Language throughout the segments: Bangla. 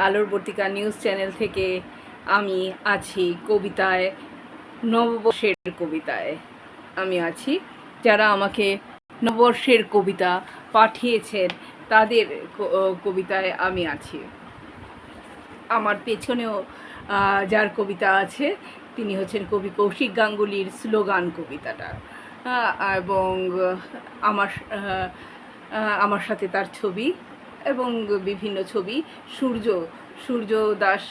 আলোর বর্তিকা নিউজ চ্যানেল থেকে আমি আছি কবিতায়, নববর্ষের কবিতায় আমি আছি। যারা আমাকে নববর্ষের কবিতা পাঠিয়েছেন তাদের কবিতায় আমি আছি। আমার পেছনেও যার কবিতা আছে তিনি হচ্ছেন কবি কৌশিক গাঙ্গুলির স্লোগান কবিতাটা, এবং আমার সাথে তার ছবি এবং বিভিন্ন ছবি। সূর্য দাস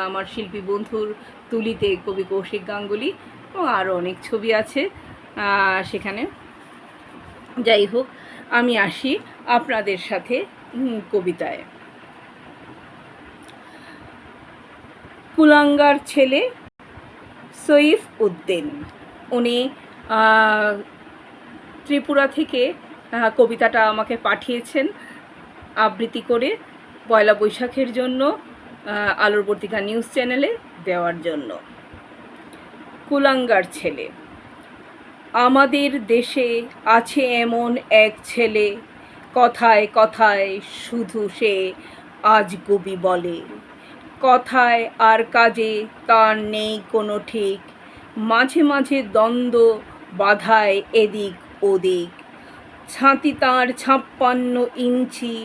আমার শিল্পী বন্ধুর তুলিতে কবি কৌশিক গাঙ্গুলি, এবং আরও অনেক ছবি আছে সেখানে। যাই হোক, আমি আসি আপনাদের সাথে কবিতায়। কুলাঙ্গার ছেলে সইফ উদ্দিন, উনি ত্রিপুরা থেকে কবিতাটা আমাকে পাঠিয়েছেন আবৃত্তি করে পয়লা বৈশাখের জন্য আলোর বর্তিকা নিউজ চ্যানেলে দেওয়ার জন্য। কুলাঙ্গার ছেলে। আমাদের দেশে আছে এমন এক ছেলে, কথায় কথায় শুধু সে আজগুবি বলে, কথায় আর কাজে তার নেই কোনো ঠিক, মাঝে মাঝে দ্বন্দ্ব বাধায় এদিক ওদিক। ছাতি তাঁর 56 ইঞ্চি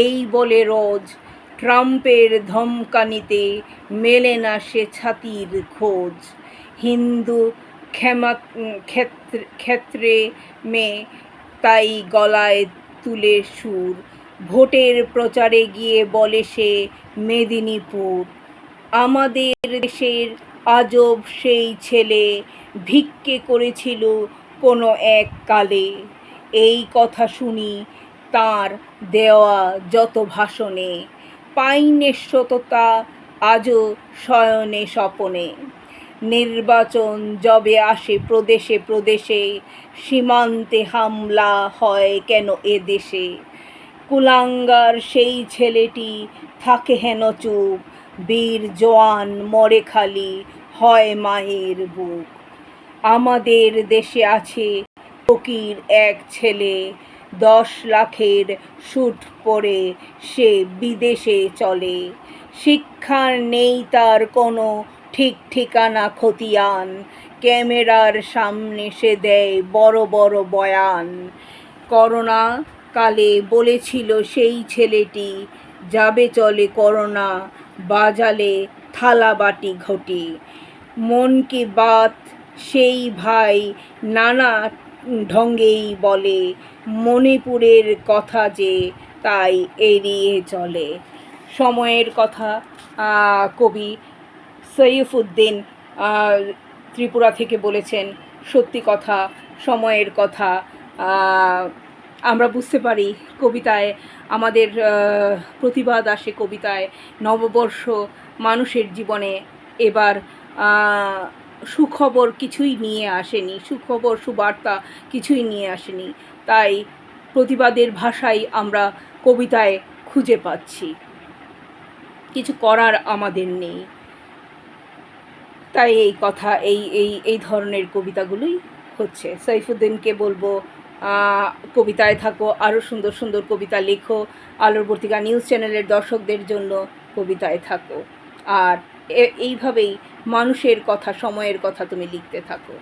এই বলে রোজ, ট্রাম্পের ধমকানিতে মেলে না সে ছাতির খোঁজ। হিন্দু ক্ষেত্রে মেয়ে তাই গলায় তুলে সুর, ভোটের প্রচারে গিয়ে বলে সে মেদিনীপুর। আমাদের দেশের আজব সেই ছেলে ভিক্ষে করেছিল কোনো এক কালে, এই কথা শুনি তার দেওয়া যত ভাষণে, পাইনে সততা আজও শয়নে স্বপনে। নির্বাচন যবে আসে প্রদেশে প্রদেশে, সীমান্তে হামলা হয় কেন এ দেশে? কুলাঙ্গার সেই ছেলেটি থাকে হেন চুপ, বীর জওয়ান মরে খালি হয় মায়ের বুক। আমাদের দেশে আছে ফকির এক ছেলে, 10 লাখের স্যুট পরে সে বিদেশে চলে, শিক্ষার নেই তার কোনো ঠিক ঠিকানা খতিয়ান, ক্যামেরার সামনে সে দেয় বড় বড় বয়ান। করোনা কালে বলেছিল সেই ছেলেটি, যাবে চলে করোনা বাজালে থালা বাটি ঘটি। মন কি বাত সেই ভাই নানা ঢঙ্গেই বলে, মণিপুরের কথা যে তাই এড়িয়ে চলে। সময়ের কথা কবি সইফ উদ্দিন ত্রিপুরা থেকে বলেছেন। সত্যি কথা, সময়ের কথা আমরা বুঝতে পারি কবিতায়। আমাদের প্রতিবাদ আসে কবিতায়। নববর্ষ মানুষের জীবনে এবার সুখবর কিছুই নিয়ে আসেনি, সুখবর সুবার্তা কিছুই নিয়ে আসেনি, তাই প্রতিবাদের ভাষাই আমরা কবিতায় খুঁজে পাচ্ছি, কিছু করার আমাদের নেই। তাই এই কথা এই ধরনের কবিতাগুলোই হচ্ছে। সৈফুদ্দিনকে বলবো কবিতায় থাকো, আরও সুন্দর সুন্দর কবিতা লেখো, আলোর বর্তিকা নিউজ চ্যানেলের দর্শকদের জন্য কবিতায় থাকো, আর এইভাবেই মানুষের কথা, সময়ের কথা তুমি লিখতে থাকো।